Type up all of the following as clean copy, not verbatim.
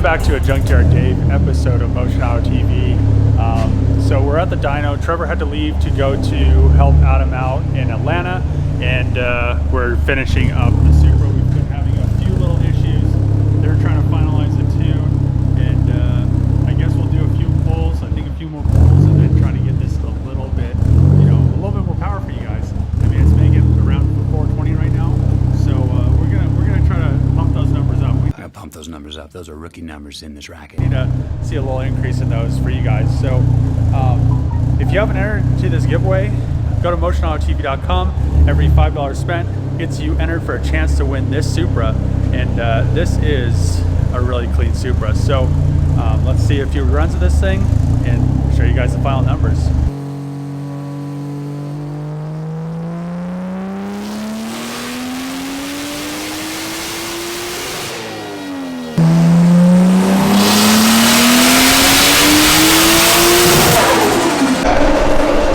Welcome back to a Junkyard Dave episode of MotionAutoTv. So we're at the dyno. Trevor had to leave to go to help Adam out in Atlanta, and we're finishing up the Supra. We've been having a few little issues. They're trying to finalize the tune, and I guess we'll do a few pulls. I think a few more pulls, and then try to get this a little bit, a little bit more power for you guys. I mean, it's making around 420 right now, so we're gonna try to pump those numbers up. I gotta pump those numbers up. Those are rookie numbers in this racket. Need to see a little increase in those for you guys. So if you haven't entered into this giveaway, go to MotionAutoTv.com. Every $5 spent gets you entered for a chance to win this Supra, and this is a really clean Supra. So let's see a few runs of this thing and show you guys the final numbers.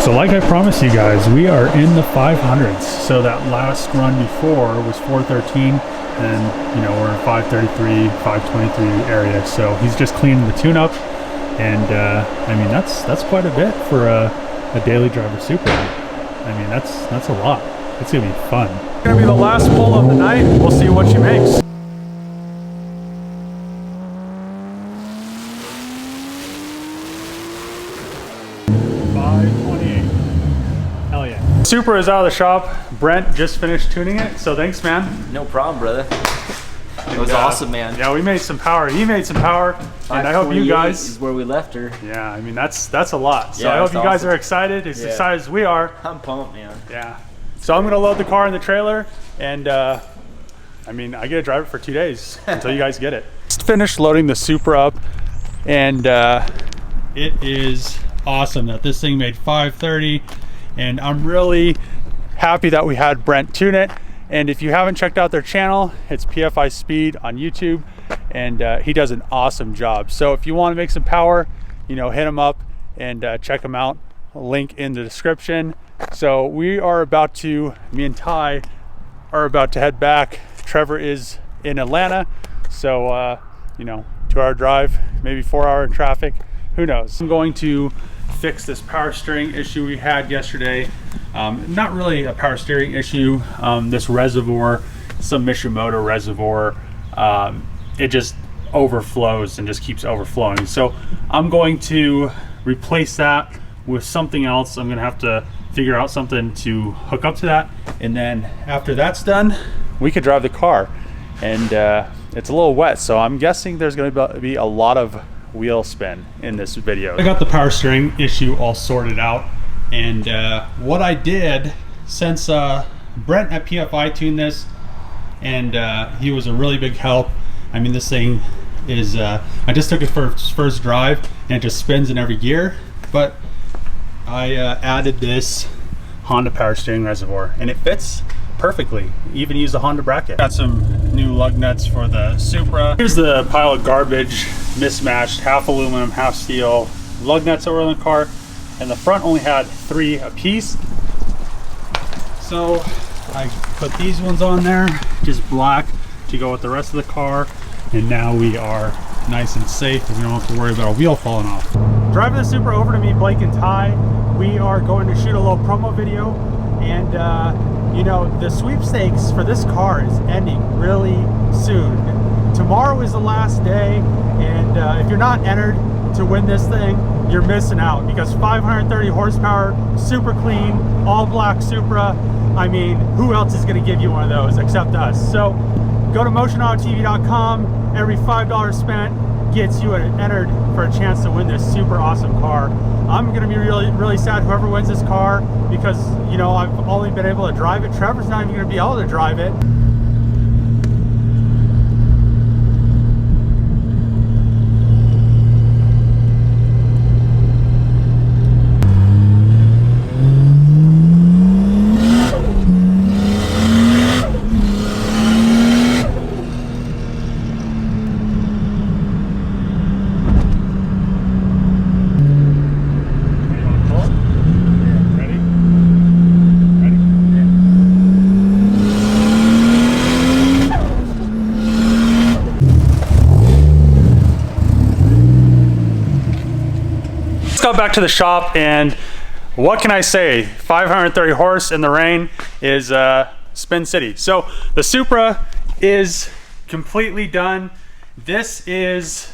So like I promised you guys, we are in the 500s. So that last run before was 413, and we're in 533, 523 area. So he's just cleaning the tune up, and I mean that's quite a bit for a daily driver Supra. I mean that's a lot. It's gonna be fun. It's gonna be the last pull of the night. We'll see what she makes. Supra is out of the shop. Brent just finished tuning it, so thanks, man. No problem, brother. It was awesome, man. Yeah, we made some power. He made some power, and I hope you guys. Is where we left her. Yeah, I mean that's a lot. So yeah, I hope you guys are excited, as excited as we are. I'm pumped, man. Yeah. So I'm gonna load the car in the trailer, and I mean I get to drive it for 2 days until you guys get it. Just finished loading the Supra up, and it is awesome that this thing made 530. And I'm really happy that we had Brent tune it. And if you haven't checked out their channel, it's PFI Speed on YouTube, and he does an awesome job. So if you want to make some power, hit him up and check him out. Link in the description. So we are about to, me and Ty are about to head back. Trevor is in Atlanta, so 2-hour drive, maybe 4-hour in traffic, who knows. I'm going to fix this power steering issue we had yesterday. Not really a power steering issue. This reservoir, some Mishimoto reservoir, it just overflows and just keeps overflowing. So I'm going to replace that with something else. I'm gonna have to figure out something to hook up to that, and then after that's done, we could drive the car. And it's a little wet, so I'm guessing there's gonna be a lot of wheel spin in this video. I got the power steering issue all sorted out, and what I did, since Brent at PFI tuned this, and he was a really big help. I mean, this thing is I just took it for its first drive, and it just spins in every gear, but I added this Honda power steering reservoir, and it fits perfectly. Even use a Honda bracket. Got some new lug nuts for the Supra. Here's the pile of garbage, mismatched, half aluminum, half steel lug nuts that were in the car, and the front only had 3 apiece. So I put these ones on there, just black, to go with the rest of the car, and now we are nice and safe, and we don't have to worry about a wheel falling off. Driving the Supra over to meet Blake and Ty, we are going to shoot a little promo video, and the sweepstakes for this car is ending really soon. Tomorrow is the last day, and if you're not entered to win this thing, you're missing out, because 530 horsepower, super clean, all black Supra. I mean, who else is going to give you one of those except us? So go to MotionAutoTv.com. Every $5 spent gets you entered for a chance to win this super awesome car. I'm gonna be really sad whoever wins this car, because I've only been able to drive it. Trevor's not even gonna be able to drive it. got back to the shop, and what can I say? 530 horse in the rain is Spin City. So the Supra is completely done. This is,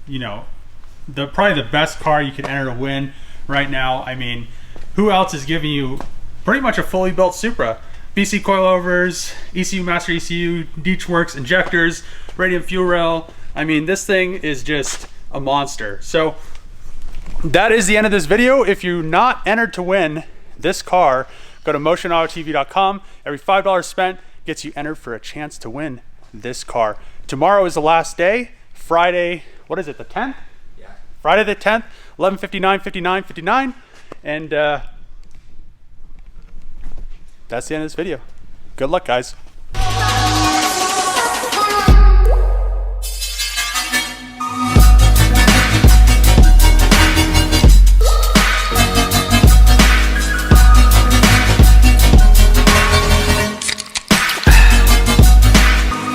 you know, probably the best car you can enter to win right now. I mean, who else is giving you pretty much a fully built Supra? BC coilovers, ECU master ECU, Deechworks injectors, radiant fuel rail. I mean, this thing is just a monster. So that is the end of this video. If you're not entered to win this car, go to MotionAutoTv.com. Every $5 spent gets you entered for a chance to win this car. Tomorrow is the last day. Friday, what is it, the 10th? Yeah. Friday the 10th, 11:59, and that's the end of this video. Good luck, guys.